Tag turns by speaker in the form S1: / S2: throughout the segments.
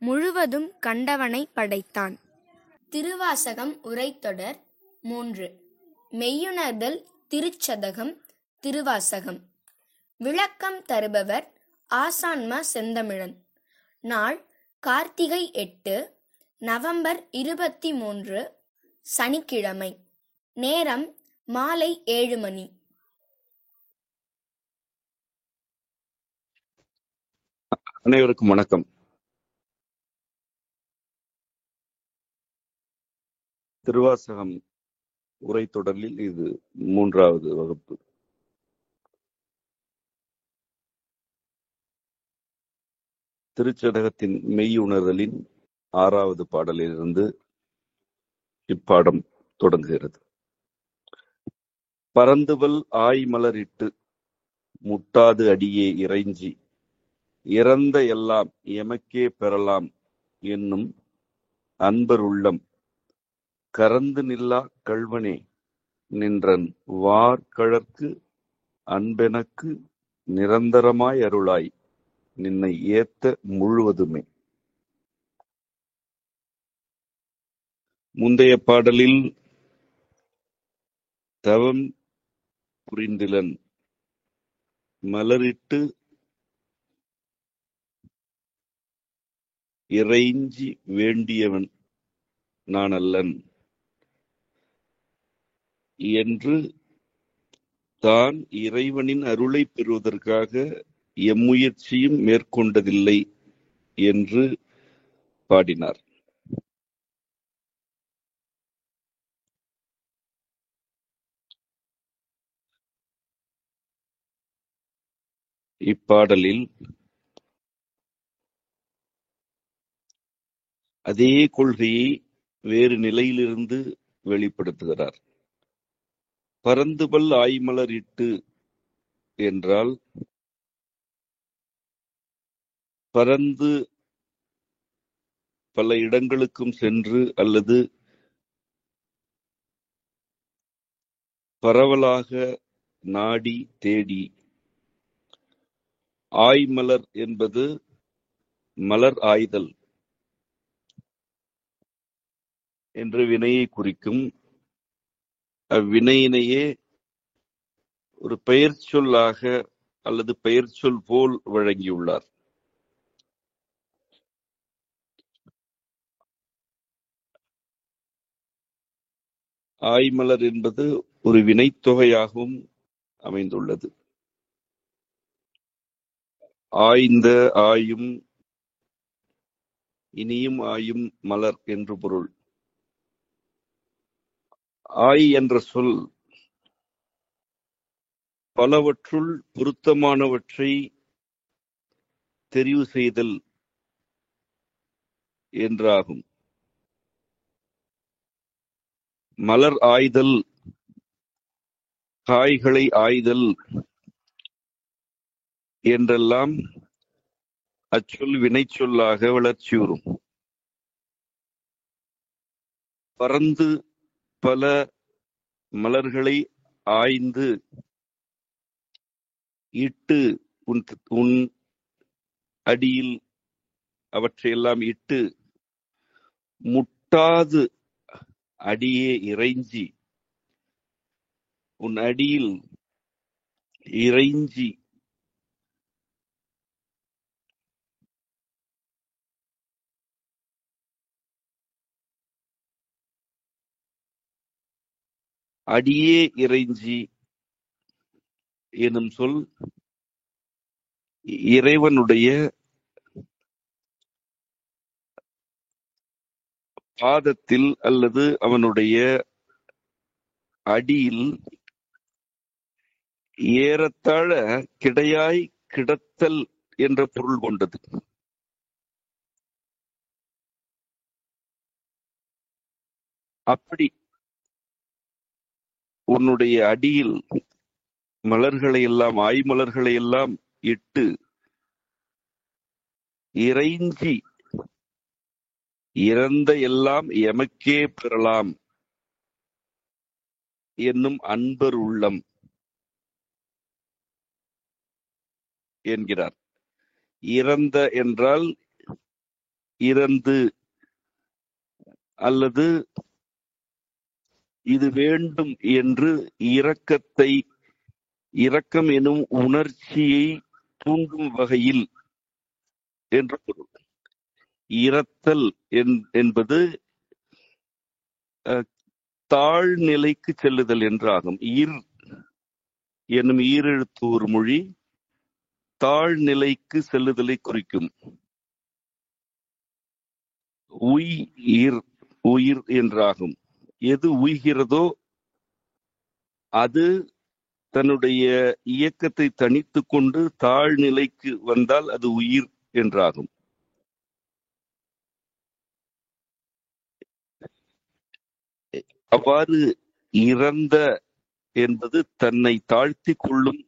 S1: முழுவதும் கண்டவனை படைத்தான். திருவாசகம் உரைத்தொடர் 3. மெய்யுணர்தல் திருச்சதகம் திருவாசகம். விளக்கம் தருபவர் ஆசான்ம செந்தமிழன். நாள் கார்த்திகை 8, நவம்பர் 23, சனிக்கிழமை. நேரம் மாலை 7 மணி.
S2: அனைவருக்கும் வணக்கம். திருவாசகம் உரைத்தொடரில் இது 3வது வகுப்பு. திருச்சதகத்தின் மெய்யுணர்தலின் 6வது பாடலிலிருந்து இப்பாடம் தொடங்குகிறது. பரந்துவல் ஆய்மலரிட்டு முட்டாது அடியே இறைஞ்சி இறந்த எல்லாம் எமக்கே பெறலாம் என்னும் அன்பர் உள்ளம் கரந்து நில்லா கள்வனே நின்றன் வார்கழற்கு அன்பெனக்கு நிரந்தரமாய் அருளாய் நின்னை ஏத்த முழுவதுமே. முந்தைய பாடலில் தவம் புரிந்திலன் மலரிட்டு இறைஞ்சி வேண்டியவன் நான் அல்லன் என்று தான் இறைவனின் அருளை பெறுவதற்காக எம்முயற்சியும் மேற்கொண்டதில்லை என்று பாடினார். இப்பாடலில் அதே கொள்கையை வேறு நிலையிலிருந்து வெளிப்படுத்துகிறார். பரந்துபல் ஆய்மலரிட்டு என்றால் பரந்து பல இடங்களுக்கும் சென்று அல்லது பரவலாக நாடி தேடி. ஆய்மலர் என்பது மலர் ஆய்தல் என்ற வினையை குறிக்கும். அவ்வினையினையே ஒரு பெயர் சொல்லாக அல்லது பெயர் சொல் போல் வழங்கியுள்ளார். ஆய்மலர் என்பது ஒரு வினைத்தொகையாகவும் அமைந்துள்ளது. ஆய்ந்த ஆயும் இனியும் ஆயும் மலர் என்று பொருள். ஆய் என்ற சொல் பலவற்றுள் பொருத்தமானவற்றை தெரிவு செய்தல் என்றாகும். மலர் ஆய்தல், காய்களை ஆய்தல் என்றெல்லாம் அச்சொல் வினைச்சொல்லாக வளர்ச்சியுறும். பரந்து பல மலர்களை ஆய்ந்து இட்டு உன் அடியில் அவற்றையெல்லாம் இட்டு முட்டாது அடியே இறைஞ்சி உன் அடியில் இறைஞ்சி அடியே இறைஞ்சி எனும் சொல் இறைவனுடைய பாதத்தில் அல்லது அவனுடைய அடியில் ஏறத்தாழ கிடையாய் கிடத்தல் என்ற பொருள் கொண்டது. அப்படி உன்னுடைய அடியில் மலர்களை எல்லாம் ஆய்மலர்களை எல்லாம் இட்டு இறைஞ்சி இறந்த எல்லாம் எமக்கே பெறலாம் என்னும் அன்பர் உள்ளம் என்கிறார். இறந்த என்றால் இறந்து அல்லது இது வேண்டும் என்று இரக்கம் எனும் உணர்ச்சியை தூண்டும் வகையில் என்று பொருள். இரத்தல் என்பது தாழ்நிலைக்கு செல்லுதல் என்றாகும். எனும் ஈரெழுத்து ஒரு மொழி தாழ்நிலைக்கு செல்லுதலை குறிக்கும். உயிர் என்றாகும். எது உய்கிறதோ அது தன்னுடைய இயக்கத்தை தனித்துக் கொண்டு தாழ்நிலைக்கு வந்தால் அது உயிர் என்றாகும். அவ்வாறு இறந்த என்பது தன்னை தாழ்த்தி கொள்ளும்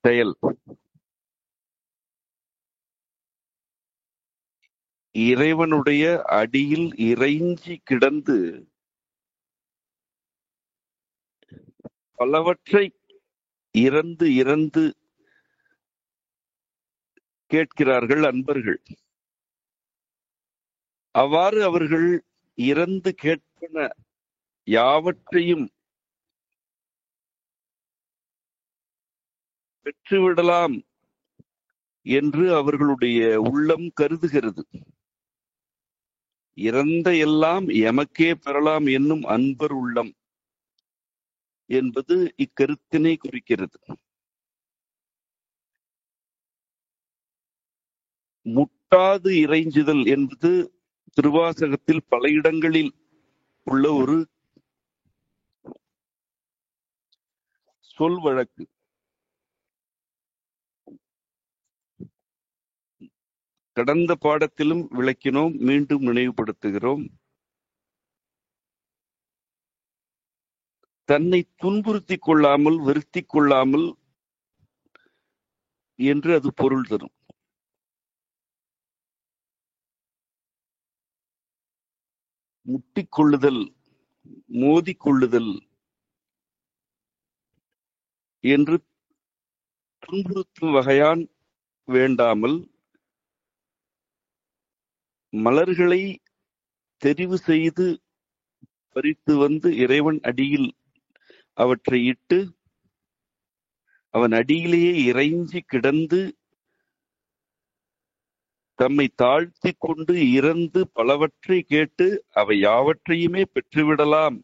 S2: செயல். இறைவனுடைய அடியில் இறைஞ்சி கிடந்து பலவற்றை இறந்து கேட்கிறார்கள் அன்பர்கள். அவ்வாறு அவர்கள் இறந்து கேட்பன யாவற்றையும் பெற்றுவிடலாம் என்று அவர்களுடைய உள்ளம் கருதுகிறது. இறந்த எல்லாம் எமக்கே பெறலாம் என்னும் அன்பர் உள்ளம் என்பது இக்கருத்தினை குறிக்கிறது. முட்டாது இறைஞ்சுதல் என்பது திருவாசகத்தில் பல இடங்களில் உள்ள ஒரு சொல் வழக்கு. கடந்த பாடத்திலும் விளக்கினோம், மீண்டும் நினைவுபடுத்துகிறோம். தன்னை துன்புறுத்திக் கொள்ளாமல் வருத்திக் கொள்ளாமல் என்று அது பொருள் தரும். முட்டிக்கொள்ளுதல், மோதிக்கொள்ளுதல் என்று துன்புறுத்தும் வகையான் வேண்டாமல் மலர்களை தெரிவு செய்து பறித்து வந்து இறைவன் அடியில் அவற்றை இட்டு அவன் அடியிலேயே இறைஞ்சி கிடந்து தம்மை தாழ்த்தி கொண்டு இறந்து பலவற்றை கேட்டு அவை யாவற்றையுமே பெற்றுவிடலாம்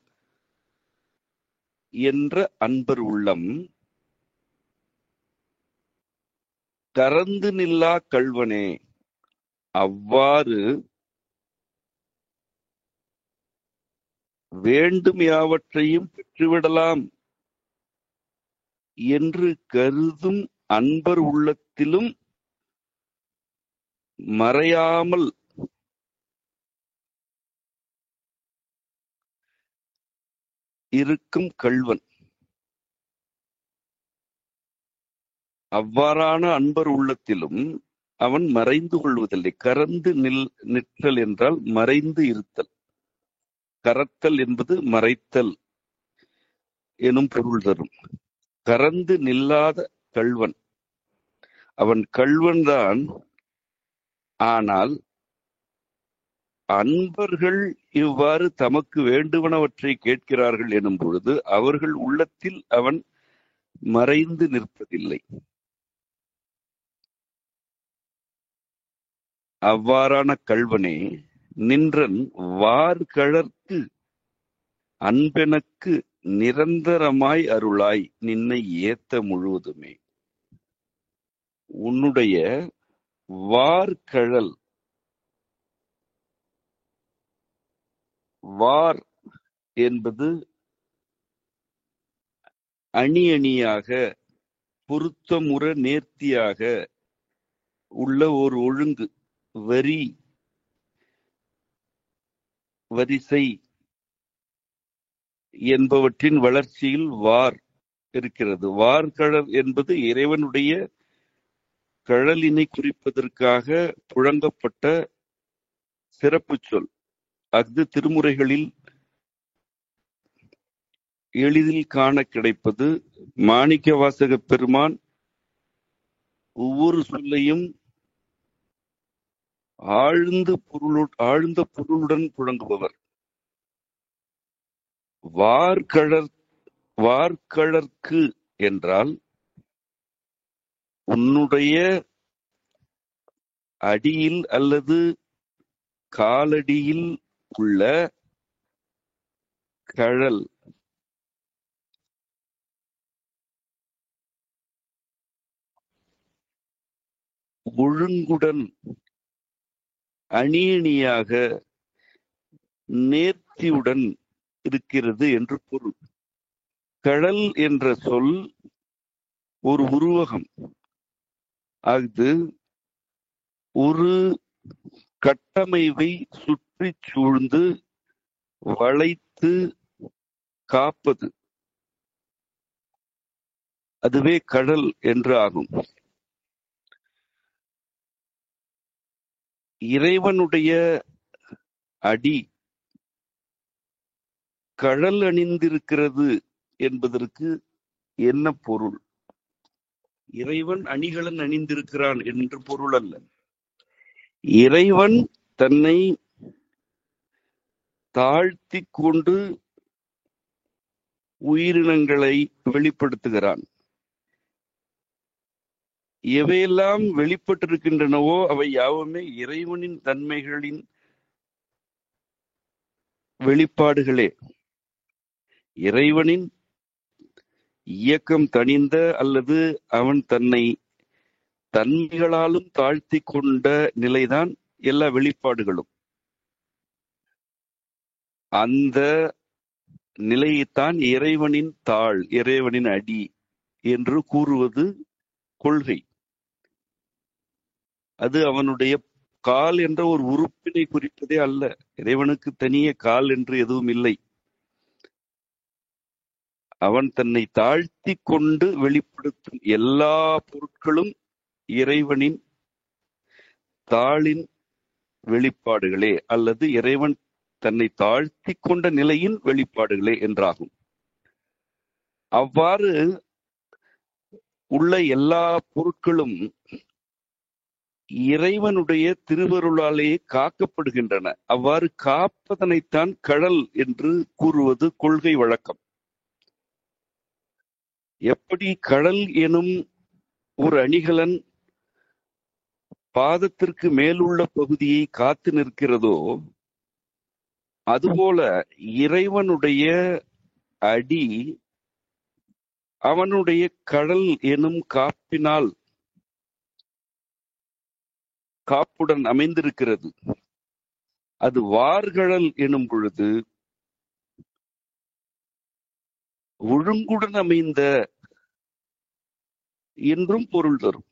S2: என்ற அன்பர் உள்ளம் கரந்து நில்லா கள்வனே. அவ்வாறு வேண்டும் யாவற்றையும் பெற்றுவிடலாம் என்று கருதும் அன்பர் உள்ளத்திலும் மறையாமல் இருக்கும் கள்வன். அவ்வாறான அன்பர் உள்ளத்திலும் அவன் மறைந்து கொள்வதில்லை. கரந்து நிற்றல் என்றால் மறைந்து இருத்தல். கரத்தல் என்பது மறைத்தல் எனும் பொருள் தரும். கரந்து நில்லாத கள்வன். அவன் கள்வன்தான். ஆனால் அன்பர்கள் இவ்வாறு தமக்கு வேண்டுவனவற்றை கேட்கிறார்கள் எனும் பொழுது அவர்கள் உள்ளத்தில் அவன் மறைந்து நிற்பதில்லை. அவ்வாறான கள்வனே, நின்றன் வார்கழற்கு அன்பெனக்கு நிரந்தரமாய் அருளாய் நின்னை ஏத்த முழுவதுமே. உன்னுடைய வார்கழல், வார் என்பது அணி அணியாக பொருத்தமுற நேர்த்தியாக உள்ள ஒரு ஒழுங்கு, வரிசை என்பவற்றின் வளர்ச்சியில் வார் இருக்கிறது. வார்கழல் என்பது இறைவனுடைய கழலினை குறிப்பதற்காக புழங்கப்பட்ட சிறப்பு சொல். அது திருமுறைகளில் எளிதில் காண கிடைப்பது. மாணிக்கவாசக பெருமான் ஒவ்வொரு சொல்லையும் ஆழ்ந்த பொருளுடன் புழங்குபவர். வார்கழற்கு என்றால் உன்னுடைய அடியில் அல்லது காலடியில் உள்ள கழல். ஒழுங்குடன் அணியணியாக நேர்த்தியுடன் இருக்கிறது என்று பொருள். கழல் என்ற சொல் ஒரு உருவகம். அது ஒரு கட்டமைவை சுற்றி சூழ்ந்து வளைத்து காப்பது. அதுவே கழல் என்று ஆகும். இறைவனுடைய அடி கழல் அணிந்திருக்கிறது என்பதற்கு என்ன பொருள்? இறைவன் அணிகலன் அணிந்திருக்கிறான் என்று பொருள் அல்ல. இறைவன் தன்னை தாழ்த்தி கொண்டு உயிரினங்களை வெளிப்படுத்துகிறான். எவையெல்லாம் வெளிப்பட்டிருக்கின்றனவோ அவை யாவுமே இறைவனின் தன்மைகளின் வெளிப்பாடுகளே. இறைவனின் இயக்கம் தணிந்த அல்லது அவன் தன்னை தன்மைகளாலும் தாழ்த்தி கொண்ட நிலைதான் எல்லா வெளிப்பாடுகளும். அந்த நிலையைத்தான் இறைவனின் தாழ், இறைவனின் அடி என்று கூறுவது கொள்கை. அது அவனுடைய கால் என்ற ஒரு உறுப்பினை குறிப்பதே அல்ல. இறைவனுக்கு தனியே கால் என்று எதுவும் இல்லை. அவன் தன்னை தாழ்த்தி கொண்டு வெளிப்படுத்தும் எல்லா பொருட்களும் இறைவனின் தாளின் வெளிப்பாடுகளே அல்லது இறைவன் தன்னை தாழ்த்தி கொண்ட நிலையின் வெளிப்பாடுகளே என்றாகும். அவ்வாறு உள்ள எல்லா பொருட்களும் இறைவனுடைய திருவருளாலேயே காக்கப்படுகின்றன. அவ்வாறு காப்பதனைத்தான் கழல் என்று கூறுவது கொள்கை வழக்கம். எப்படி கழல் எனும் ஒரு அணிகலன் பாதத்திற்கு மேலுள்ள பகுதியை காத்து நிற்கிறதோ, அதுபோல இறைவனுடைய அடி அவனுடைய கழல் எனும் காப்பினால் காப்புடன் அமைந்திருக்கிறது. அது வார்கழல் எனும் பொழுது ஒழுங்குடன் அமைந்த என்றும் பொருள் தரும்.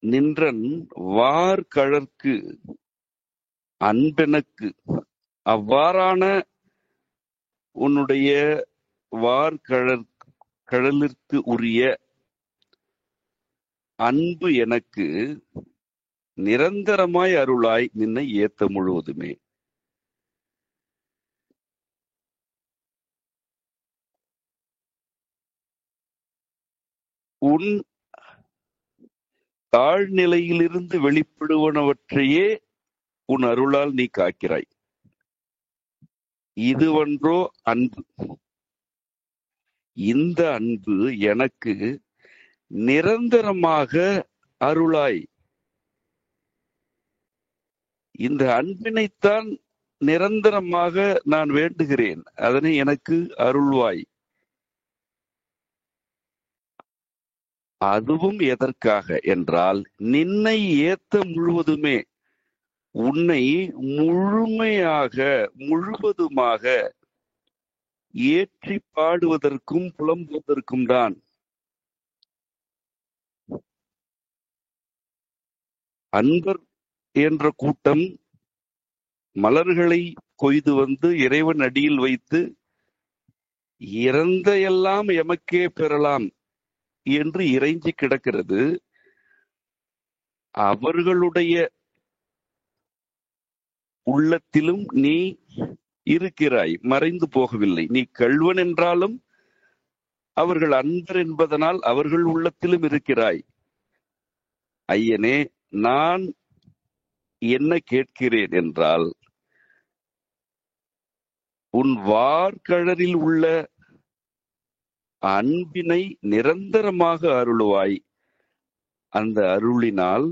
S2: நின்றன் வார்கழற்கு அன்பெனக்கு. அவ்வாறான உன்னுடைய வார்கழலிற்கு உரிய அன்பு எனக்கு நிரந்தரமாய் அருளாய் நின்னை ஏத்த முழுவதுமே. உன் தாழ்நிலையிலிருந்து வெளிப்படுவனவற்றையே உன் அருளால் நீ காக்கிறாய். இதுவன்றோ அன்பு. இந்த அன்பு எனக்கு நிரந்தரமாக அருளாய். இந்த அன்பினைத்தான் நிரந்தரமாக நான் வேண்டுகிறேன். அதனை எனக்கு அருள்வாய். அதுவும் எதற்காக என்றால், நின்னை ஏத்த முழுவதுமே, உன்னை முழுமையாக முழுவதுமாக ஏற்றி பாடுவதற்கும் புலம்புவதற்கும் தான். அன்பர் என்ற கூட்டம் மலர்களை கொய்து வந்து இறைவன் அடியில் வைத்து இறந்த எல்லாம் எமக்கே பெறலாம் என்று இறைஞ்சி கிடக்கிறது. அவர்களுடைய உள்ளத்திலும் நீ இருக்கிறாய், மறைந்து போகவில்லை. நீ கள்வன் என்றாலும் அவர்கள் அன்பர் என்பதனால் அவர்கள் உள்ளத்திலும் இருக்கிறாய். ஐயனே, நான் என்ன கேட்கிறேன் என்றால், உன் வார்கழலில் உள்ள அன்பினை நிரந்தரமாக அருளுவாய். அந்த அருளினால்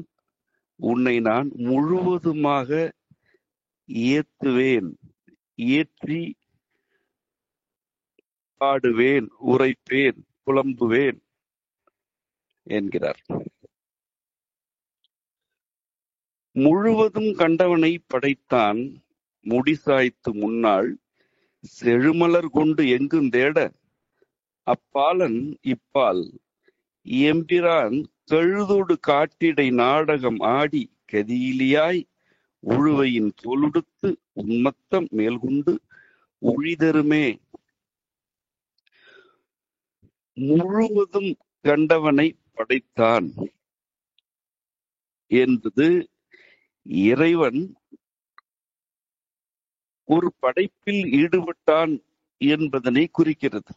S2: உன்னை நான் முழுவதுமாக ஏத்துவேன், ஏற்றி பாடுவேன், உரைப்பேன், புலம்புவேன் என்கிறார். முழுவதும் கண்டவனை படைத்தான் முடிசாய்த்து முன்னாள் செழுமலர் கொண்டு எங்கும் தேட அப்பாலன் இப்பால் எம்பிரான் கழுதோடு காட்டிடை நாடகம் ஆடி கதியிலியாய் உழுவையின் தோலுடுத்து உன்மத்தம் மேல்கொண்டு ஒழிதருமே. முழுவதும் கண்டவனை படைத்தான் என்பது இறைவன் ஒரு படைப்பில் ஈடுபட்டான் என்பதனை குறிக்கிறது.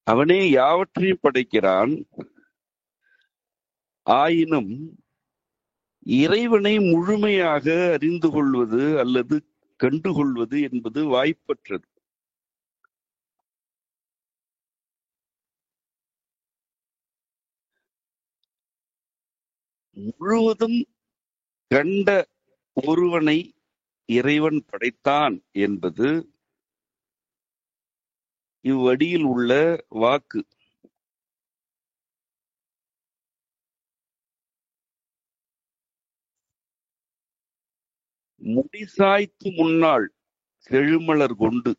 S2: அவனே யாவற்றையும் படைக்கிறான். ஆயினும் இறைவனை முழுமையாக அறிந்து கொள்வது அல்லது கண்டுகொள்வது என்பது வாய்ப்பற்றது. முழுவதும் கண்ட ஒருவனை இறைவன் படைத்தான் என்பது இவ்வடியில் உள்ள வாக்கு. முடிசாய்த்து முன்னாள் செழுமலர் கொண்டு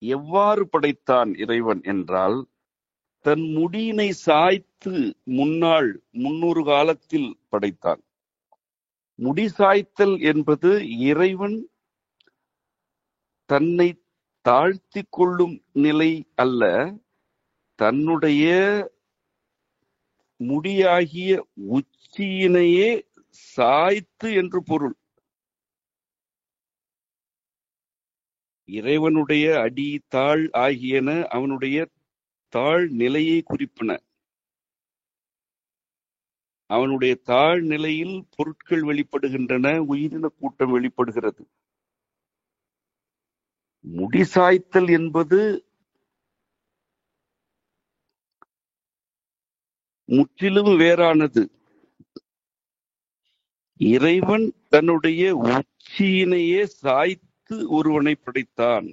S2: எவ்வாறு படைத்தான் இறைவன் என்றால், தன் முடியினை சாய்த்து முன்னாள் 300 காலத்தில் படைத்தான். முடி சாய்த்தல் என்பது இறைவன் தன்னை தாழ்த்தி கொள்ளும் நிலை அல்ல, தன்னுடைய முடியாகிய உச்சியினையே சாய்த்து என்று பொருள். இறைவனுடைய அடி தாழ் ஆகியன அவனுடைய தாழ் நிலையை குறிப்பன. அவனுடைய தாழ் நிலையில் பொருட்கள் வெளிப்படுகின்றன, உயிரின கூட்டம் வெளிப்படுகிறது. முடிசாய்த்தல் என்பது முற்றிலும் வேறானது. இறைவன் தன்னுடைய உச்சியினையே சாய்த்து ஒருவனை படைத்தான்.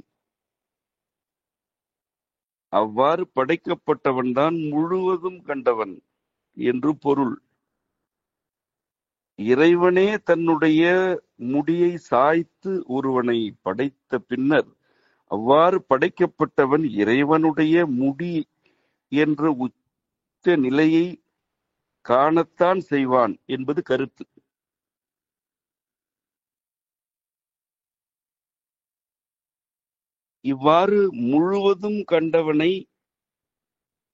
S2: அவ்வாறு படைக்கப்பட்டவன்தான் முழுவதும் கண்டவன் என்று பொருள். இறைவனே தன்னுடைய முடியை சாய்த்து ஒருவனை படைத்த பின்னர் அவ்வாறு படைக்கப்பட்டவன் இறைவனுடைய முடி என்ற உச்ச நிலையை காணத்தான் செய்வான் என்பது கருத்து. இவ்வாறு முழுவதும் கண்டவனை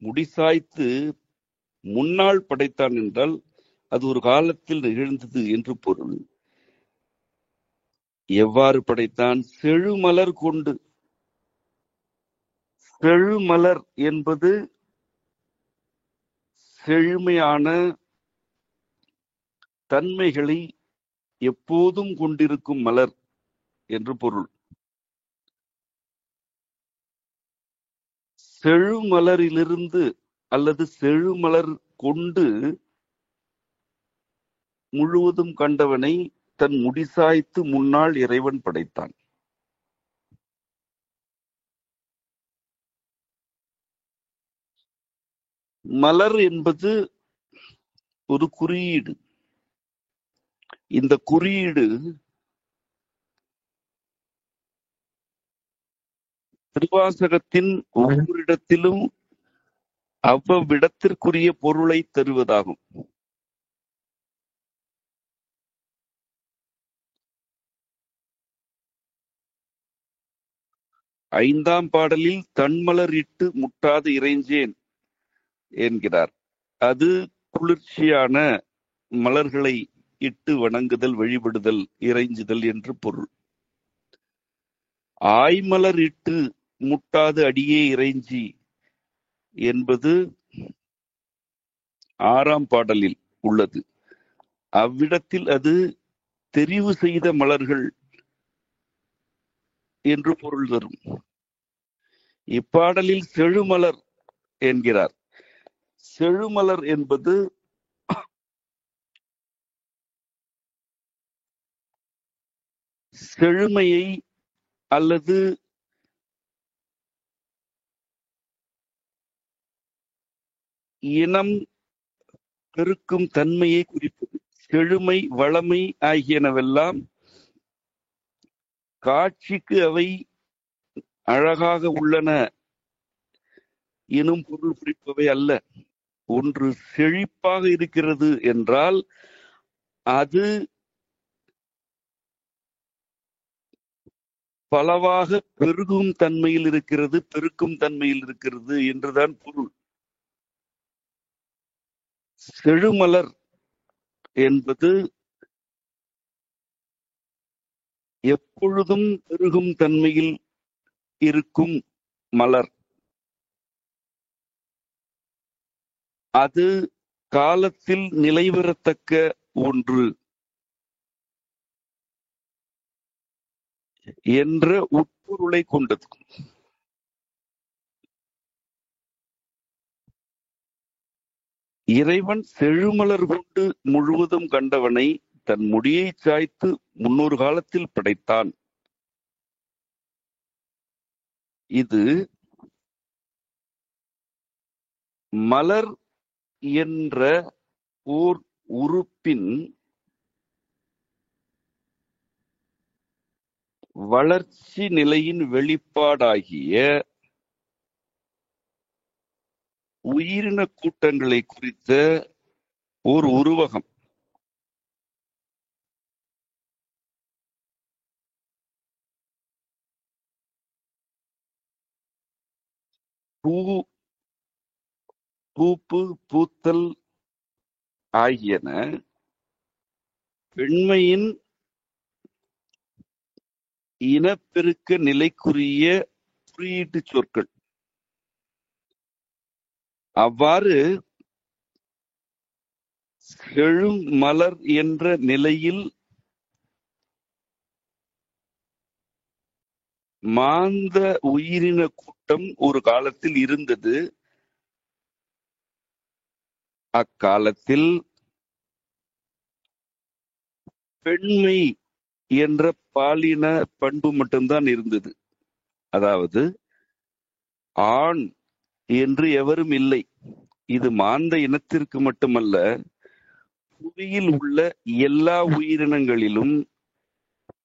S2: முடிசாய்த்து முன்னாள் படைத்தான் என்றால் அது ஒரு காலத்தில் நிகழ்ந்தது என்று பொருள். எவ்வாறு படைத்தான்? செழுமலர் கொண்டு. செழுமலர் என்பது செழுமையான தன்மைகளை எப்போதும் கொண்டிருக்கும் மலர் என்று பொருள். செழுமலரிலிருந்து அல்லது செழுமலர் கொண்டு முழுவதும் கண்டவனை தன் முடிசாய்த்து முன்னாள் இறைவன் படைத்தான். மலர் என்பது ஒரு குறியீடு. இந்த குறியீடு திருவாசகத்தின் ஒவ்வொரு இடத்திலும் அவ்விடத்திற்குரிய பொருளை தருவதாகும். ஐந்தாம் பாடலில் தன்மலர் இட்டு முட்டாது இறைஞ்சேன் என்கிறார். அது குளிர்ச்சியான மலர்களை இட்டு வணங்குதல், வழிபடுதல், இறைஞ்சுதல் என்று பொருள். ஆய்மலர் இட்டு முட்டாது அடியே இறைஞ்சி என்பது 6ஆம் பாடலில் உள்ளது. அவ்விடத்தில் அது தெரிவு செய்த மலர்கள் என்று பொருள் தரும். இப்பாடலில் செழுமலர் என்கிறார். செழுமலர் என்பது செழுமையை அல்லது இனம் பெருக்கும் தன்மையை குறிப்பது. செழுமை, வளமை ஆகியனவெல்லாம் காட்சிக்கு அவை அழகாக உள்ளன எனும் பொருள் குறிப்பவை அல்ல. ஒன்று செழிப்பாக இருக்கிறது என்றால் அது பலவாக பெருகும் தன்மையில் இருக்கிறது, பெருக்கும் தன்மையில் இருக்கிறது என்றுதான் பொருள். செழுமலர் என்பது எப்பொழுதும் பெருகும் தன்மையில் இருக்கும் மலர். அது காலத்தில் நிலைபெறத்தக்க ஒன்று என்ற உட்பொருளை கொண்டது. இறைவன் செழுமலர் கொண்டு முழுவதும் கண்டவனை தன் முடியை சாய்த்து முன்னொரு காலத்தில் படைத்தான். இது மலர் என்ற ஓர் உறுப்பின் வளர்ச்சி நிலையின் வெளிப்பாடாகிய உயிரின கூட்டங்களை குறித்த ஓர் உருவகம். பூப்பு, பூத்தல் ஆகியன பெண்மையின் இனப்பெருக்க நிலைக்குரிய குறியீட்டு சொற்கள். அவ்வாறு செழுமலர் என்ற நிலையில் மாந்த உயிரின கூட்டம் ஒரு காலத்தில் இருந்தது. அக்காலத்தில் பெண்மை என்ற பாலின பண்பு மட்டும்தான் இருந்தது. அதாவது ஆண் என்று எவரும் இல்லை. இது மாந்த இனத்திற்கு மட்டுமல்ல, புவியில் உள்ள எல்லா உயிரினங்களிலும்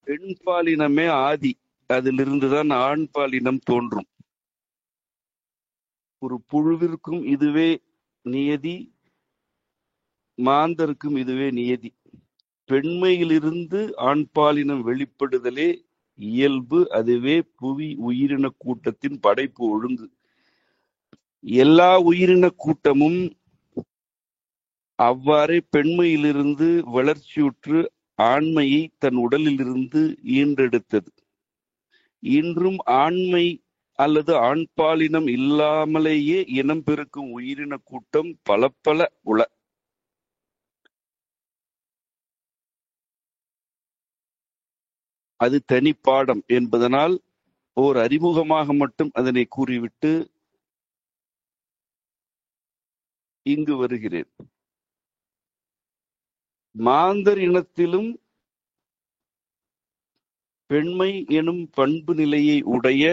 S2: பெண் பாலினமே ஆதி. அதிலிருந்துதான் ஆண் பாலினம் தோன்றும். ஒரு புழுவிற்கும் இதுவே நியதி, மாந்தருக்கும் இதுவே நியதி. பெண்மையிலிருந்து ஆண் பாலினம் வெளிப்படுதலே இயல்பு. அதுவே புவி உயிரின கூட்டத்தின் படைப்பு ஒழுங்கு. எல்லா உயிரின கூட்டமும் அவ்வாறே பெண்மையிலிருந்து வளர்ச்சியுற்று ஆண்மையை தன் உடலிலிருந்து ஈன்றெடுத்தது. இன்றும் ஆண்மை அல்லது ஆண் பாலினம் இல்லாமலேயே இனம் பெருக்கும் உயிரின கூட்டம் பல பல உள. அது தனிப்பாடம் என்பதனால் ஓர் அறிமுகமாக மட்டும் அதனை கூறிவிட்டு இங்கு வருகிறேன். மாந்தர் இனத்திலும் பெண்மை எனும் பண்பு நிலையை உடைய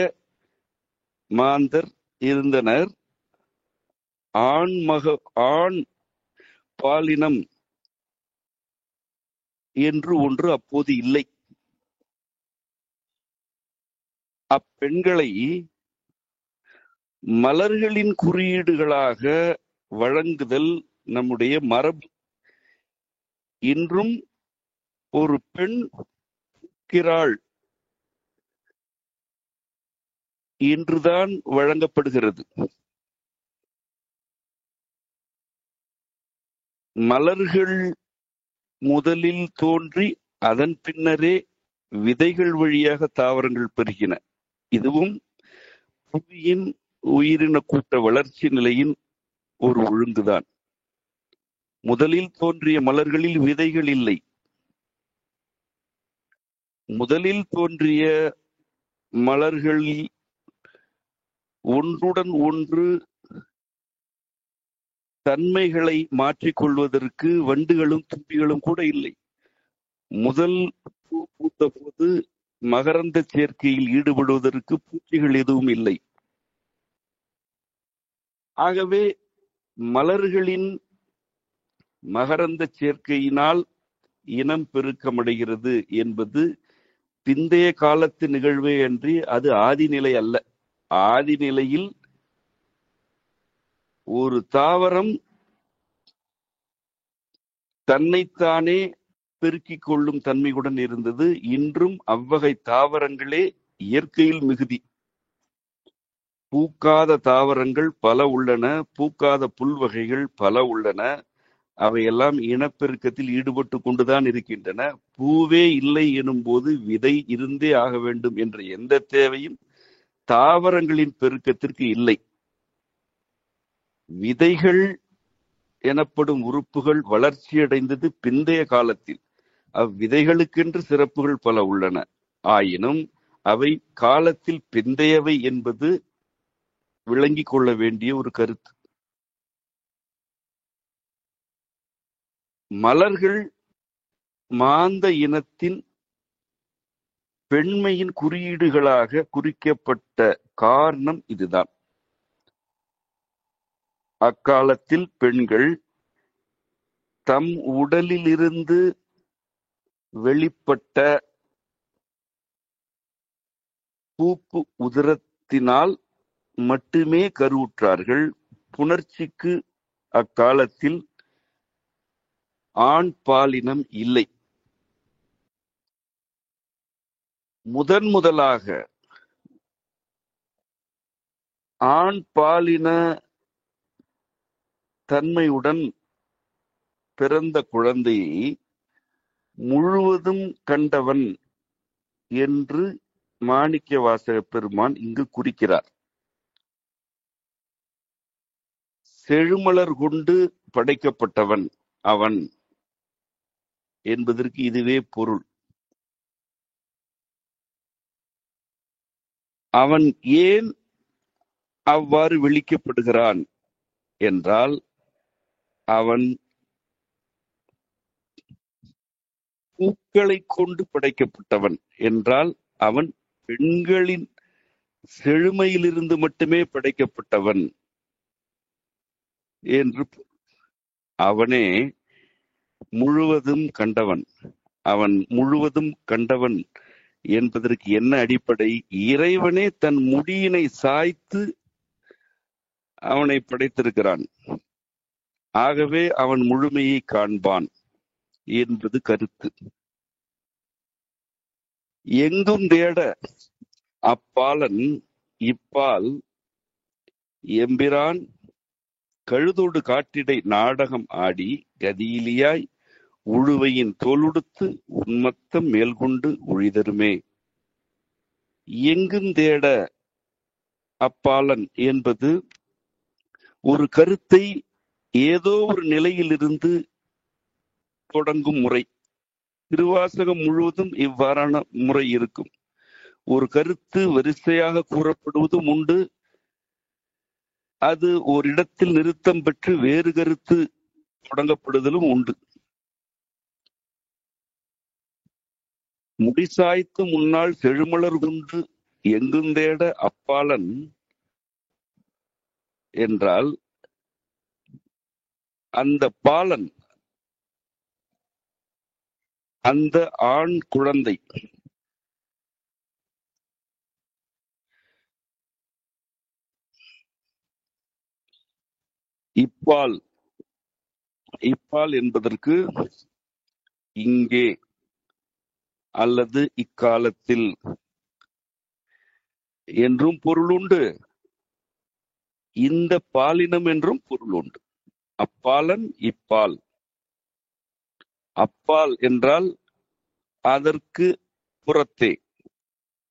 S2: மாந்தர் இருந்தனர். ஆண் பாலினம் என்று ஒன்று அப்போது இல்லை. அப்பெண்களை மலர்களின் குறியீடுகளாக வழங்குதல் நம்முடைய மரபு. இன்றும் ஒரு பெண் பூக்கிறாள் என்றுதான் வழங்கப்படுகிறது. மலர்கள் முதலில் தோன்றி அதன் பின்னரே விதைகள் வழியாக தாவரங்கள் பெருகின. இதுவும் புவியின் உயிரின கூட்ட வளர்ச்சி நிலையின் ஒரு ஒழுங்குதான். முதலில் தோன்றிய மலர்களில் விதைகள் இல்லை. முதலில் தோன்றிய மலர்களில் ஒன்றுடன் ஒன்று தன்மைகளை மாற்றிக்கொள்வதற்கு வண்டுகளும் தும்பிகளும் கூட இல்லை. முதல் பூ பூத்த போது மகரந்த சேர்க்கையில் ஈடுபடுவதற்கு பூச்சிகள் எதுவும் இல்லை. ஆகவே மலர்களின் மகரந்த சேர்க்கையினால் இனம் பெருக்கமடைகிறது என்பது பிந்தைய காலத்து நிகழ்வே அன்றி அது ஆதிநிலை அல்ல. ஆதிநிலையில் ஒரு தாவரம் தன்னைத்தானே பெருக்கிக் கொள்ளும் தன்மையுடன் இருந்தது. இன்றும் அவ்வகை தாவரங்களே இயற்கையில் மிகுதி. பூக்காத தாவரங்கள் பல உள்ளன, பூக்காத புல் வகைகள் பல உள்ளன. அவையெல்லாம் இனப்பெருக்கத்தில் ஈடுபட்டு கொண்டுதான் இருக்கின்றன. பூவே இல்லை எனும் போது விதை இருந்தே ஆக வேண்டும் என்ற எந்த தேவையும் தாவரங்களின் பெருக்கத்திற்கு இல்லை. விதைகள் எனப்படும் உறுப்புகள் வளர்ச்சியடைந்தது பிந்தைய காலத்தில். அவ்விதைகளுக்கென்று சிறப்புகள் பல உள்ளன. ஆயினும் அவை காலத்தில் பிந்தையவை என்பது விளங்கிக் கொள்ள வேண்டிய ஒரு கருத்து. மலர்கள் மாந்த இனத்தின் பெண்மையின் குறியீடுகளாக குறிக்கப்பட்ட காரணம் இதுதான். அக்காலத்தில் பெண்கள் தம் உடலிலிருந்து வெளிப்பட்ட பூப்பு உதிரத்தினால் மட்டுமே கருவுற்றார்கள். புணர்ச்சிக்கு அக்காலத்தில் ஆண் பாலினம் இல்லை. முதலாக ஆண் பாலின தன்மையுடன் பிறந்த குழந்தையை முழுவதும் கண்டவன் என்று மாணிக்கவாசக பெருமான் இங்கு குறிக்கிறார். செழுமலர் கொண்டு படைக்கப்பட்டவன் அவன் என்பதற்கு இதுவே பொருள். அவன் ஏன் அவ்வாறு விளிக்கப்படுகிறான் என்றால், அவன் பூக்களை கொண்டு படைக்கப்பட்டவன் என்றால் அவன் பெண்களின் செழுமையிலிருந்து மட்டுமே படைக்கப்பட்டவன் என்று. அவனே முழுவதும் கண்டவன். அவன் முழுவதும் கண்டவன் என்பதற்கு என்ன அடிப்படை? இறைவனே தன் முடியினை சாய்த்து அவனை படைத்திருக்கிறான். ஆகவே அவன் முழுமையை காண்பான் என்பது கருத்து. எங்கும் தேட அப்பாலன் இப்பால் எம்பிரான் கழுதோடு காட்டிடை நாடகம் ஆடி கதியிலியாய் உழுவையின் தோலுடுத்து உன்மத்தம் மேல்கொண்டு ஒழிதருமே. எங்கும் தேட அப்பாலன் என்பது ஒரு கருத்தை ஏதோ ஒரு நிலையிலிருந்து தொடங்கும் முறை. திருவாசகம் முழுவதும் இவ்வாறான முறை இருக்கும். ஒரு கருத்து வரிசையாக கூறப்படுவதும் உண்டு. அது ஒரு இடத்தில் நிறுத்தம் பெற்று வேறு கருத்து தொடங்கப்படுதலும் உண்டு. முடிசாய்த்து முன்னாள் செழுமலர் கொண்டு எங்கும் தேட அப்பாலன் என்றால் அந்த பாலன், அந்த ஆண் குழந்தை இப்பால் என்பதற்கு இங்கே அல்லது இக்காலத்தில் என்றும் பொருள் உண்டு. இந்த பாலினம் என்றும் பொருள் உண்டு. அப்பாலன் இப்பால். அப்பால் என்றால் அதற்கு புறத்தே.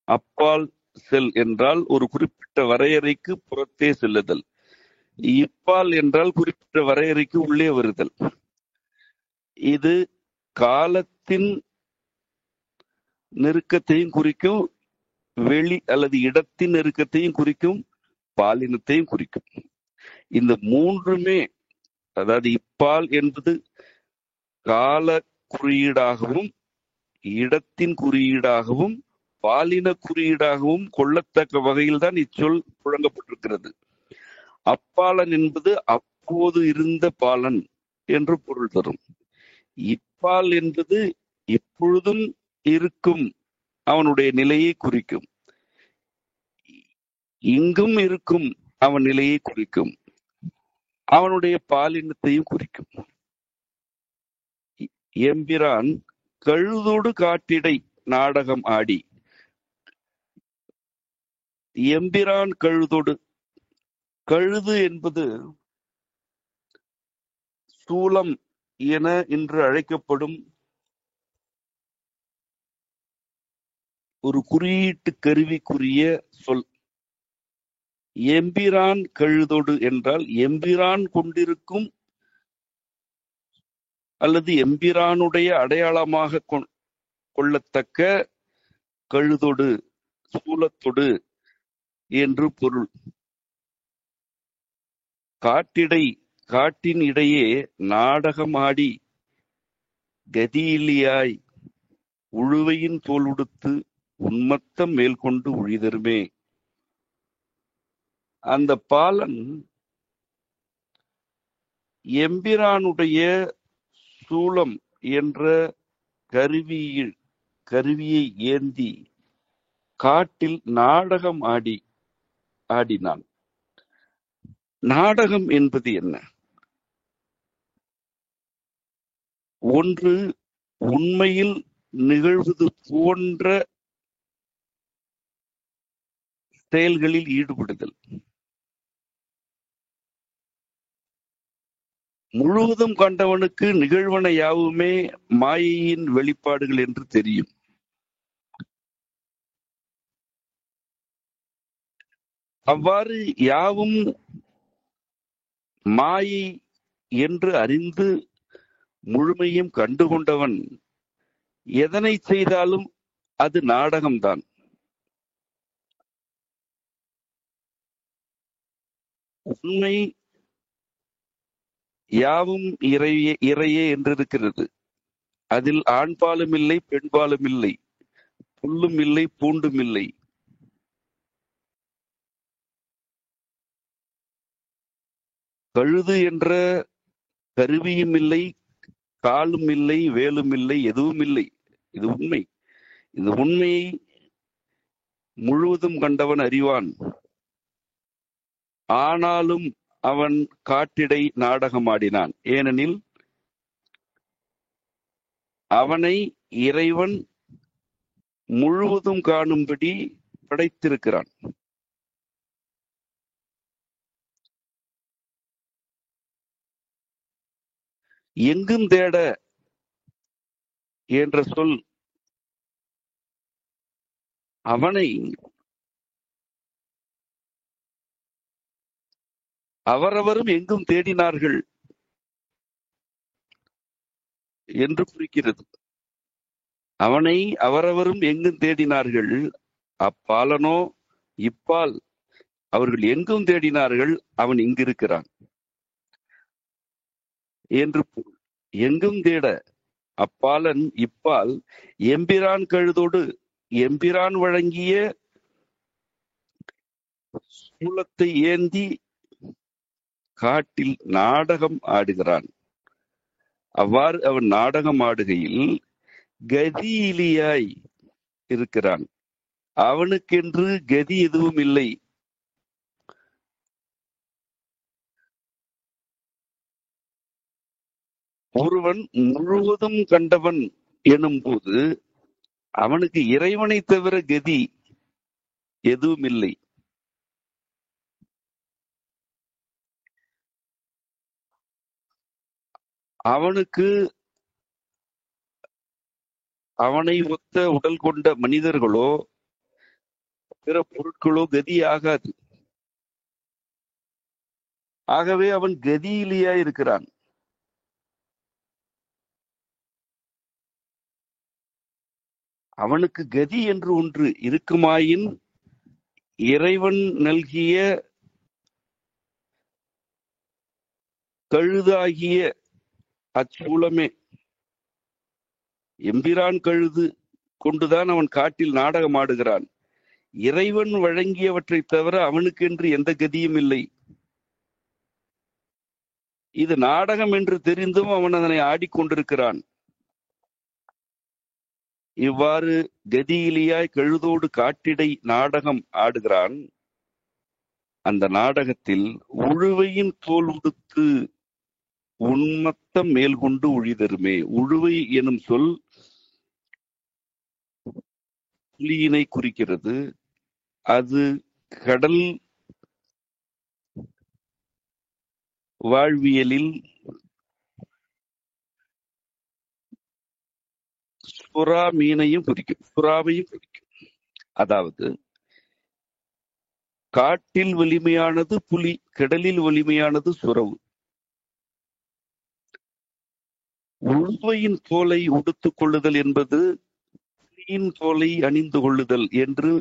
S2: அப்பால் செல் என்றால் ஒரு குறிப்பிட்ட குறிப்பிட்ட வரையறைக்கு புறத்தே செல்லுதல். இப்பால் என்றால் குறிப்பிட்ட வரையறைக்கு உள்ளே வருதல். இது காலத்தின் நெருக்கத்தையும் குறிக்கும், வெளி அல்லது இடத்தின் நெருக்கத்தையும் குறிக்கும், பாலினத்தையும் குறிக்கும். இந்த மூன்றுமே, அதாவது இப்பால் என்பது கால குறியீடாகவும் இடத்தின் குறியீடாகவும் பாலின குறியீடாகவும் கொள்ளத்தக்க வகையில் தான் இச்சொல் புழங்கப்பட்டிருக்கிறது. அப்பாலன் என்பது அப்போது இருந்த பாலன் என்று பொருள் தரும். இப்பால் என்பது எப்பொழுதும் இருக்கும் அவனுடைய நிலையை குறிக்கும். இங்கும் இருக்கும் அவன் நிலையை குறிக்கும். அவனுடைய பாலினத்தையும் குறிக்கும். எம்பிரான் கழுதோடு காட்டிடை நாடகம் ஆடி. எம்பிரான் கழுதோடு, கழுது என்பது சூலம் என இன்று அழைக்கப்படும் ஒரு குறியீட்டு கருவிக்குரிய சொல். எம்பிரான் கழுதோடு என்றால் எம்பிரான் கொண்டிருக்கும் அல்லது எம்பிரானுடைய அடையாளமாக கொள்ளத்தக்க கழுதொடு, சூலத்தொடு என்று பொருள். காட்டிடை, காட்டின் இடையே நாடகம் ஆடி கதியிலியாய் உழுவையின் தோல் உடுத்து உன்மத்தம் மேல் கொண்டு உழிதருமே. அந்த பாலன் எம்பிரானுடைய சூலம் என்ற கருவியை ஏந்தி காட்டில் நாடகம் ஆடினான். நாடகம் என்பது என்ன? ஒன்று உண்மையில் நிகழ்வது போன்ற செயல்களில் ஈடுபடுதல். முழுவதும் கண்டவனுக்கு நிகழ்வன யாவுமே மாயையின் வெளிப்பாடுகள் என்று தெரியும். அவ்வாறு யாவும் மாயை என்று அறிந்து முழுமையும் கண்டுகொண்டவன் எதனை செய்தாலும் அது நாடகம்தான். உண்மை யாவும் இறையே என்றிருக்கிறது. அதில் ஆண்பாலும் இல்லை, பெண்பாலும் இல்லை, புல்லும் இல்லை, பூண்டும் இல்லை. கழுது என்ற கருவியும் இல்லை, காலும் இல்லை, வேலும் இல்லை, எதுவும் இல்லை. இது உண்மை. இந்த உண்மையை முழுவதும் கண்டவன் அறிவான். ஆனாலும் அவன் காட்டிடை நாடகமாடினான். ஏனெனில் அவனை இறைவன் முழுவதும் காணும்படி படைத்திருக்கிறான். எங்கும் தேட என்ற சொல் அவனை அவரவரும் எங்கும் தேடினார்கள் என்று குறிக்கிறது. அவனை அவரவரும் எங்கும் தேடினார்கள். அப்பாலனோ இப்பால் அவர்கள் எங்கும் தேடினார்கள், அவன் இங்கிருக்கிறான் என்று பொருள். எங்கும் தேட அப்பாலன் இப்பால் எம்பிரான் கழுதோடு எம்பிரான் வழங்கிய சூலத்தை ஏந்தி காட்டில் நாடகம் ஆடுகிறான். அவ்வாறு அவன் நாடகம் ஆடுகையில் கதியிலியாய் இருக்கிறான். அவனுக்கென்று கதி எதுவும் இல்லை. ஒருவன் முழுவதும் கண்டவன் எனும் போது அவனுக்கு இறைவனை தவிர கதி எதுவும் இல்லை. அவனுக்கு அவனை ஒத்த உடல் கொண்ட மனிதர்களோ பிற பொருட்களோ கதியாகாது. ஆகவே அவன் கதியிலேயா இருக்கிறான். அவனுக்கு கதி என்று ஒன்று இருக்குமாயின் இறைவன் நல்கிய கழுதாகிய அச்சூலமே, எம்பிரான் கழுது கொண்டுதான் அவன் காட்டில் நாடகம் ஆடுகிறான். இறைவன் வழங்கியவற்றை தவிர அவனுக்கென்று எந்த கதியும் இல்லை. இது நாடகம் என்று தெரிந்தும் அவன் அதனை ஆடிக்கொண்டிருக்கிறான். இவ்வாறு கதியிலியாய் கழுதோடு காட்டிடை நாடகம் ஆடுகிறான். அந்த நாடகத்தில் உழுவையின் தோல் உடுத்து உன்மத்தம் மேல் கொண்டு உழிதருமே. உழுவை எனும் சொல் புலியினை குறிக்கிறது. அது கடல் வாழ்வியலில் சுறா மீனையும் குறிக்கும், சுறாவையும் குறிக்கும். அதாவது காட்டில் வலிமையானது புலி, கடலில் வலிமையானது சுறவு. உழுவையின் தோலை உடுத்துக் கொள்ளுதல் என்பது புலியின் தோலை அணிந்து கொள்ளுதல் என்று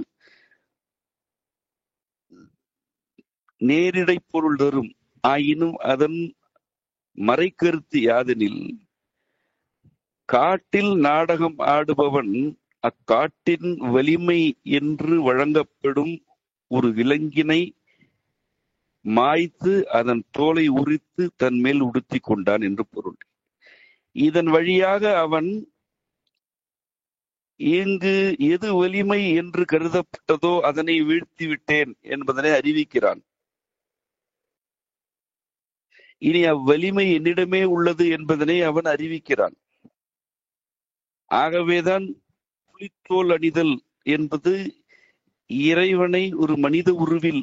S2: நேரிடை பொருள் தரும். ஆயினும் அதன் மறைக்கருத்து யாதெனில், காட்டில் நாடகம் ஆடுபவன் அக்காட்டின் வலிமை என்று வழங்கப்படும் ஒரு விலங்கினை மாய்த்து அதன் தோலை உரித்து தன் மேல் உடுத்திக் கொண்டான் என்று பொருள். இதன் வழியாக அவன் இங்கு எது வலிமை என்று கருதப்பட்டதோ அதனை வீழ்த்தி விட்டேன் என்பதனை அறிவிக்கிறான். இனி அவ்வலிமை என்னிடமே உள்ளது என்பதனை அவன் அறிவிக்கிறான். ஆகவேதான் புலித்தோல் அணிதல் என்பது இறைவனை ஒரு மனித உருவில்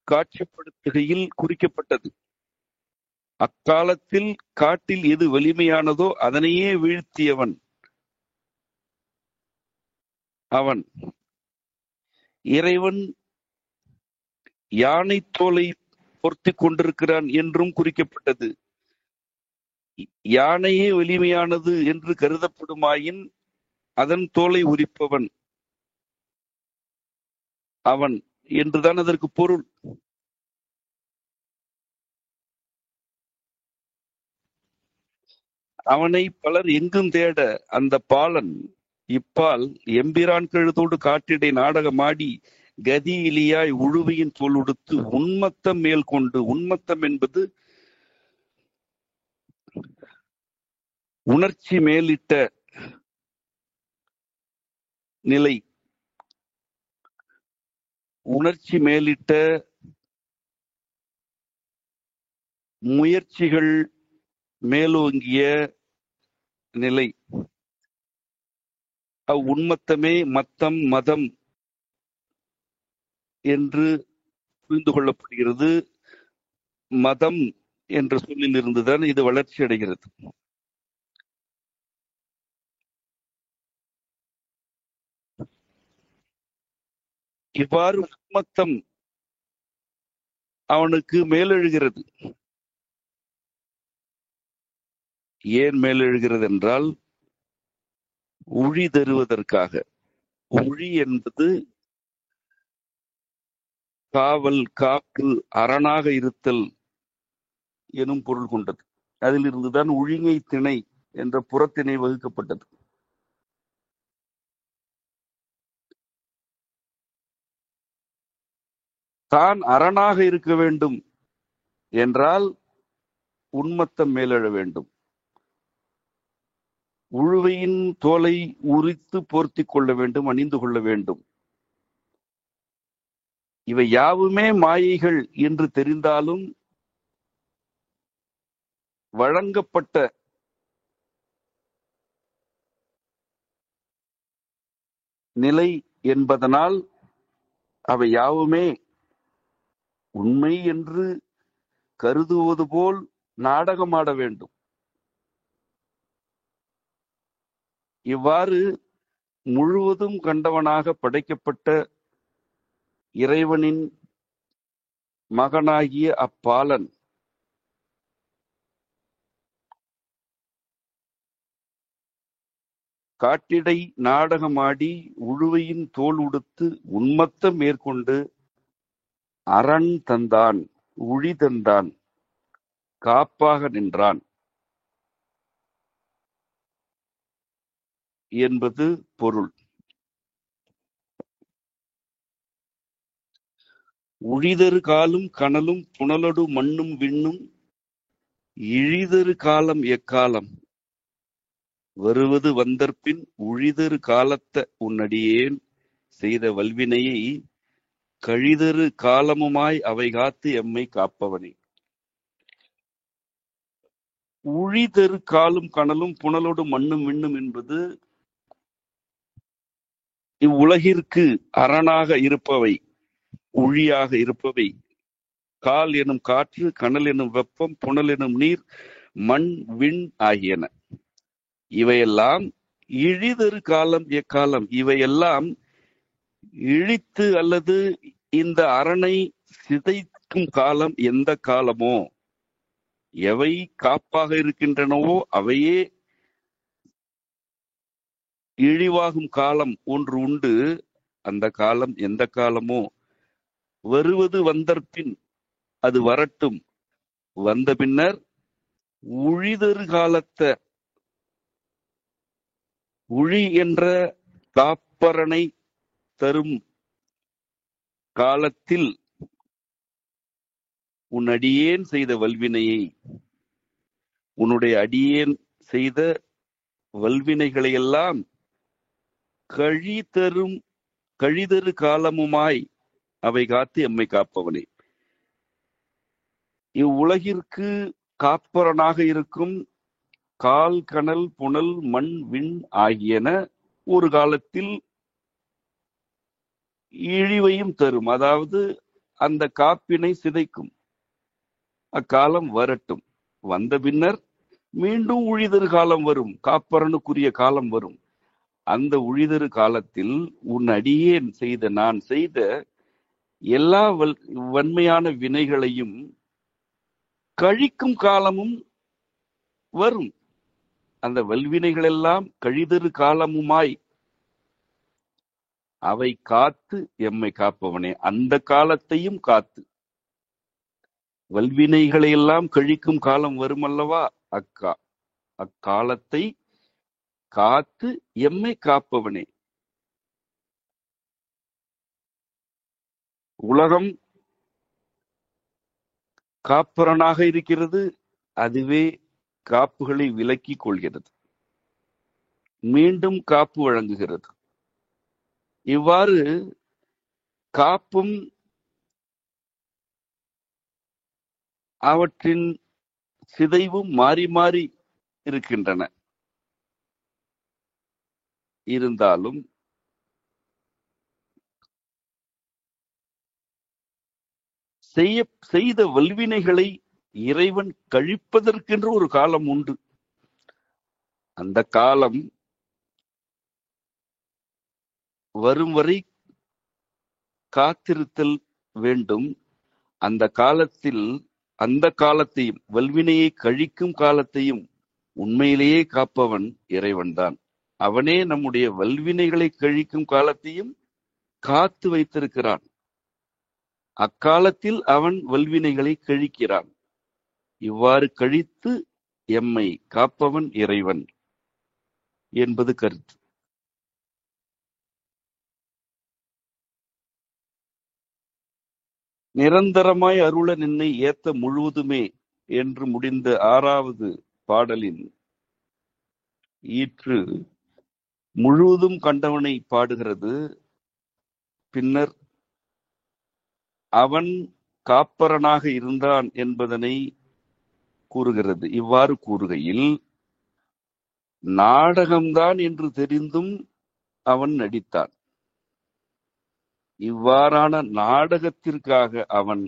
S2: காட்சிப்படுத்துகையில் குறிக்கப்பட்டது. அக்காலத்தில் காட்டில் எது வலிமையானதோ அதனையே வீழ்த்தியவன் அவன். இறைவன் யானை தோலை பொருத்திக் கொண்டிருக்கிறான் என்றும் குறிக்கப்பட்டது. யானையே வலிமையானது என்று கருதப்படுமாயின் அதன் தோலை உரிப்பவன் அவன் என்றுதான் அதற்கு பொருள். அவனை பலர் எங்கும் தேட அந்த பாலன் இப்பால் எம்பிரான் கழுதோடு காட்டிடை நாடகமாடி கதியிலியாய் உழுவையின் தோல் உடுத்து உன்மத்தம் மேல் கொண்டு. உன்மத்தம் என்பது உணர்ச்சி மேலிட்ட நிலை. உணர்ச்சி மேலிட்ட முயற்சிகள் மேலோங்கிய நிலை. உன்மத்தமே மத்தம் மதம் என்று புரிந்து கொள்ளப்படுகிறது. மதம் என்ற சொல்லில் இருந்துதான் இது வளர்ச்சி அடைகிறது. இவ்வாறு உன்மத்தம் அவனுக்கு மேலெழுகிறது. ஏன் மேலெழுகிறது என்றால், உழி தருவதற்காக. உழி என்பது காவல், காப்பு, அரணாக இருத்தல் எனும் பொருள் கொண்டது. அதிலிருந்துதான் உழிங்கை திணை என்ற புறத்திணை வகுக்கப்பட்டது. தான் அரணாக இருக்க வேண்டும் என்றால் உன்மத்தம் மேலெழ வேண்டும். உழுவையின் தோலை உரித்து போர்த்திக் கொள்ள வேண்டும், அணிந்து கொள்ள வேண்டும். இவை யாவுமே மாயைகள் என்று தெரிந்தாலும் வழங்கப்பட்ட நிலை என்பதனால் அவை யாவுமே உண்மை என்று கருதுவது போல் நாடகமாட வேண்டும். இவ்வாறு முழுவதும் கண்டவனாக படைக்கப்பட்ட இறைவனின் மகனாகிய அப்பாலன் காட்டிடை நாடகமாடி உழுவையின் தோல் உடுத்து உன்மத்தம் மேற்கொண்டு அரண் தந்தான், உழி தந்தான், காப்பாக நின்றான் என்பது பொருள். உழிதரு காலும் கனலும் புனலொடு மண்ணும் விண்ணும் இழிதரு காலம் எக்காலம் வருவது வந்தற்பின் உழிதரு காலத்த உன்னடியேன் செய்த வல்வினையை கழிதரு காலமுமாய் அவை காத்து எம்மை காப்பவனே. உழிதரு காலும் கனலும் புனலோடு மண்ணும் விண்ணும் என்பது இவ்வுலகிற்கு அரணாக இருப்பவை, உழியாக இருப்பவை. கால் எனும் காற்று, கனல் எனும் வெப்பம், புனல் எனும் நீர், மண், விண் ஆகியன. இவையெல்லாம் இழிதரு காலம் எக்காலம், இவையெல்லாம் இழித்து அல்லது இந்த அரணை சிதைக்கும் காலம் எந்த காலமோ, எவை காப்பாக இருக்கின்றனவோ அவையே இழிவாகும் காலம் ஒன்று உண்டு. அந்த காலம் எந்த காலமோ, வருவது வந்தற்பின், அது வரட்டும், வந்த பின்னர் உழிதரு காலத்த, உழி என்ற காப்பரனை தரும் காலத்தில் உன் அடியேன் செய்த வல்வினையை, உன்னுடைய அடியேன் செய்த வல்வினைகளையெல்லாம் கழிதரு காலமுமாய் அவை காத்து எம்மை காப்பவனே. இவ்வுலகிற்கு காப்பரனாக இருக்கும் கால், கனல், புனல், மண், விண் ஆகியன ஒரு காலத்தில் இழிவையும் தரும், அதாவது அந்த காப்பினை சிதைக்கும். அக்காலம் வரட்டும், வந்த பின்னர் மீண்டும் உழிதரு காலம் வரும், காப்பரனுக்குரிய காலம் வரும். அந்த உழிதரு காலத்தில் உன் அடியேன் செய்த, நான் செய்த எல்லா வன்மையான வினைகளையும் கழிக்கும் காலமும் வரும். அந்த வல்வினைகள் எல்லாம் கழிதரு காலமுமாய் அவை காத்து எம்மை காப்பவனே. அந்த காலத்தையும் காத்து, வல்வினைகளை எல்லாம் கழிக்கும் காலம் வரும் அல்லவா, அக்காலத்தை காத்து எம்மை காப்பவனே. உலகம் காப்பரனாக இருக்கிறது, அதுவே காப்புகளை விலக்கிக் கொள்கிறது, மீண்டும் காப்பு வழங்குகிறது. இவ்வாறு காப்பும் அவற்றின் சிதைவும் மாறி மாறி இருக்கின்றன. இருந்தாலும் செய்த வல்வினைகளை இறைவன் கழிப்பதற்கென்று ஒரு காலம் உண்டு. அந்த காலம் வரும் வரை காத்திருத்தல் வேண்டும். அந்த காலத்தில், அந்த காலத்தையும், வல்வினையை கழிக்கும் காலத்தையும் உண்மையிலேயே காப்பவன் இறைவன்தான். அவனே நம்முடைய வல்வினைகளை கழிக்கும் காலத்தையும் காத்து வைத்திருக்கிறான். அக்காலத்தில் அவன் வல்வினைகளை கழிக்கிறான். இவ்வாறு கழித்து எம்மை காப்பவன் இறைவன் என்பது கருத்து. நிரந்தரமாய் அருள நின்னை ஏத்த முழுவதுமே என்று முடிந்த 6வது பாடலின் ஈற்று முழுவதும் கண்டவனை பாடுகிறது. பின்னர் அவன் காப்பரனாக இருந்தான் என்பதனை கூறுகிறது. இவ்வாறு கூறுகையில், நாடகம்தான் என்று தெரிந்தும் அவன் நடித்தான். இவ்வாறான நாடகத்திற்காக அவன்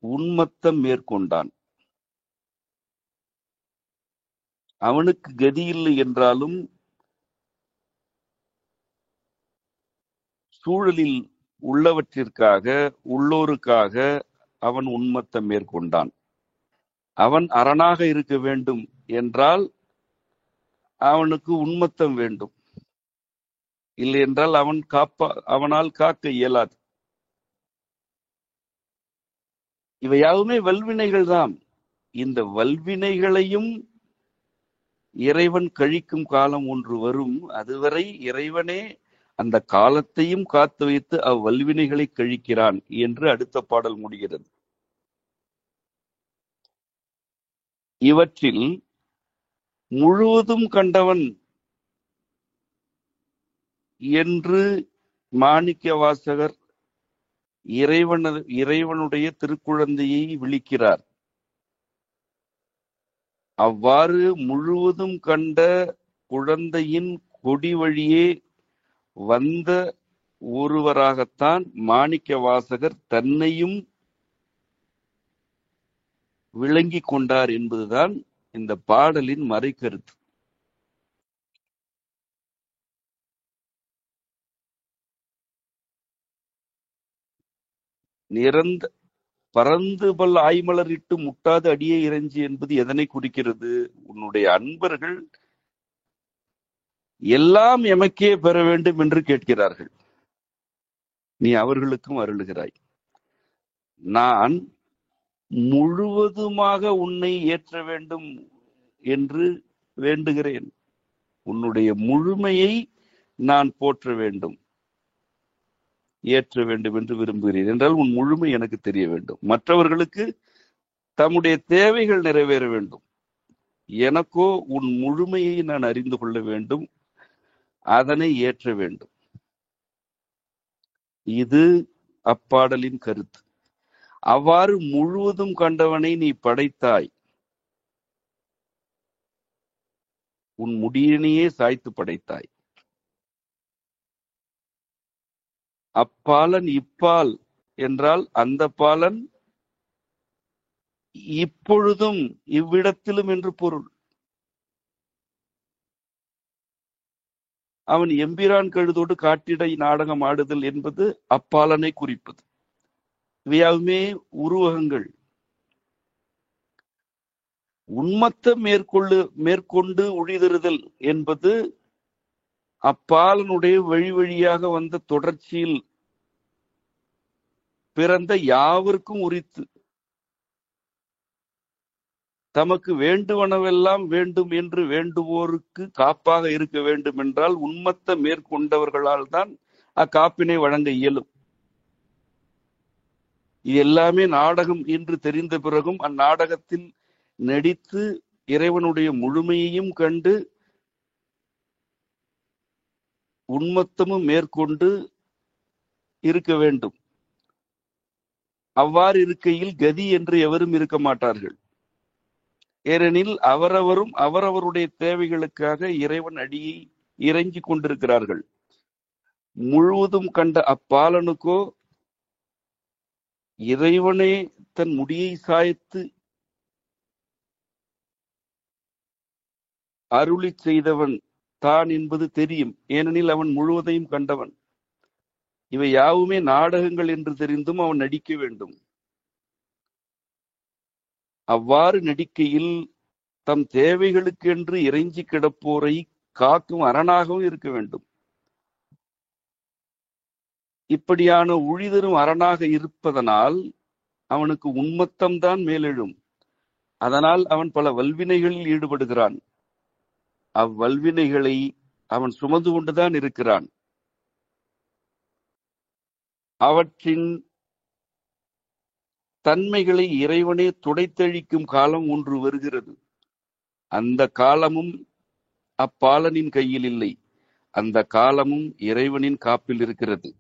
S2: உன்மத்தம் மேற்கொண்டான். அவனுக்கு கதியில்லை என்றாலும் சூழலில் உள்ளவற்றிற்காக, உள்ளோருக்காக அவன் உன்மத்தம் மேற்கொண்டான். அவன் அரணாக இருக்க வேண்டும் என்றால் அவனுக்கு உன்மத்தம் வேண்டும். இல்லை என்றால் அவனால் காக்க இயலாது. இவை யாவுமே வல்வினைகள் தான். இந்த வல்வினைகளையும் இறைவன் கழிக்கும் காலம் ஒன்று வரும். அதுவரை இறைவனே அந்த காலத்தையும் காத்து வைத்து அவ்வல்வினைகளை கழிக்கிறான் என்று அடுத்த பாடல் முடிகிறது. இவற்றில் முழுவதும் கண்டவன் என்று மாணிக்க வாசகர் இறைவனுடைய திருக்குழந்தையை விழிக்கிறார். அவ்வாறு முழுவதும் கண்ட குழந்தையின் கொடி வழியே வந்த ஒருவராகத்தான் மாணிக்க வாசகர் தன்னையும் விளங்கி கொண்டார் என்பதுதான் இந்த பாடலின் மறைக்கருத்து. பறந்து பல் ஆய்மலர் இட்டு முட்டாது அடியே இறைஞ்சி என்பது எதனை குறிக்கிறது? உன்னுடைய அன்பர்கள் எல்லாம் எமக்கே பெற வேண்டும் என்று கேட்கிறார்கள். நீ அவர்களுக்கும் அருளுகிறாய். நான் முழுவதுமாக உன்னை ஏற்ற வேண்டும் என்று வேண்டுகிறேன். உன்னுடைய முழுமையை நான் போற்ற வேண்டும், ஏற்ற வேண்டும் என்று விரும்புகிறேன். என்றால் உன் முழுமை எனக்கு தெரிய வேண்டும். மற்றவர்களுக்கு தம்முடைய தேவைகள் நிறைவேற வேண்டும். எனக்கோ உன் முழுமையை நான் அறிந்து கொள்ள வேண்டும், அதனை ஏற்ற வேண்டும். இது அப்பாடலின் கருத்து. அவ்வாறு முழுவதும் கண்டவனை நீ படைத்தாய். உன் முடியினையே சாய்த்து படைத்தாய். அப்பாலன் இப்பால் என்றால் அந்த பாலன் இப்பொழுதும் இவ்விடத்திலும் என்று பொருள். அவன் எம்பிரான் கழுதோடு காட்டிடை நாடகம் ஆடுதல் என்பது அப்பாலனை குறிப்பது. இவையாவுமே உருவகங்கள். உன்மத்தம் மேற்கொண்டு உழிதறுதல் என்பது அப்பாலனுடைய வழி வழியாக வந்த தொடர்ச்சியில் பிறந்த யாவருக்கும் உரித்து தமக்கு வேண்டுவனவெல்லாம் வேண்டும் என்று வேண்டுவோருக்கு காப்பாக இருக்க வேண்டும் என்றால் உன்மத்தம் மேற்கொண்டவர்களால் தான் அக்காப்பினை வழங்க இயலும். இது எல்லாமே நாடகம் என்று தெரிந்த பிறகும் அந்நாடகத்தில் நடித்து இறைவனுடைய முழுமையையும் கண்டு உன்மத்தமும் மேற்கொண்டு இருக்க வேண்டும். அவ்வாறு இருக்கையில் கதி என்று எவரும் இருக்க மாட்டார்கள். ஏனெனில் அவரவரும் அவரவருடைய தேவைகளுக்காக இறைவன் அடியை இறங்கி கொண்டிருக்கிறார்கள். முழுவதும் கண்ட அப்பாலனுக்கோ இறைவனே தன் முடியை சாய்த்து அருளி செய்தவன் தான் என்பது தெரியும். ஏனெனில் அவன் முழுவதையும் கண்டவன். இவை யாவுமே நாடகங்கள் என்று தெரிந்தும் அவன் நடிக்க வேண்டும். அவ்வாறு நடிக்கையில் தம் தேவைகளுக்கு என்று இறைஞ்சி கிடப்போரை காக்கும் அரணாகவும் இருக்க வேண்டும். இப்படியான உழிதரும் அரணாக இருப்பதனால் அவனுக்கு உன்மத்தம்தான் மேலெழும். அதனால் அவன் பல வல்வினைகளில் ஈடுபடுகிறான். அவ்வல்வினைகளை அவன் சுமந்து கொண்டுதான் இருக்கிறான். அவற்றின் தன்மைகளை இறைவனே துடைத்தழிக்கும் காலம் ஒன்று வருகிறது. அந்த காலமும் அப்பாலனின் கையில் இல்லை. அந்த காலமும் இறைவனின் காப்பில் இருக்கிறது.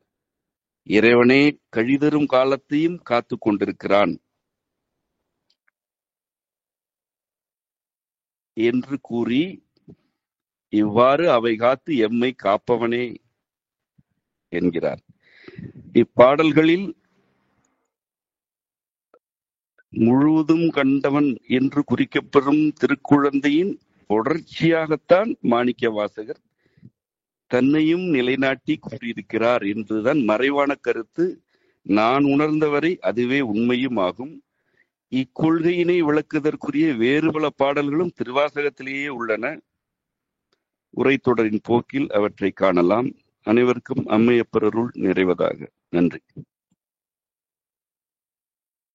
S2: இறைவனே கழிதரும் காலத்தையும் காத்து கொண்டிருக்கிறான் என்று கூறி இவ்வாறு அவை காத்து எம்மை காப்பவனே என்கிறார். இப்பாடல்களில் முழுவதும் கண்டவன் என்று குறிக்கப்பெறும் திருக்குழந்தையின் தொடர்ச்சியாகத்தான் மாணிக்க வாசகர் தன்னையும் நிலைநாட்டி கூறியிருக்கிறார் என்றுதான் மறைவான கருத்து. நான் உணர்ந்தவரை அதுவே உண்மையும் ஆகும். இக்கொள்கையினை விளக்குதற்குரிய வேறு பல பாடல்களும் திருவாசகத்திலேயே உள்ளன. உரைத்தொடரின் போக்கில் அவற்றை காணலாம். அனைவருக்கும் அம்மையப்பர் அருள் நிறைவதாக. நன்றி.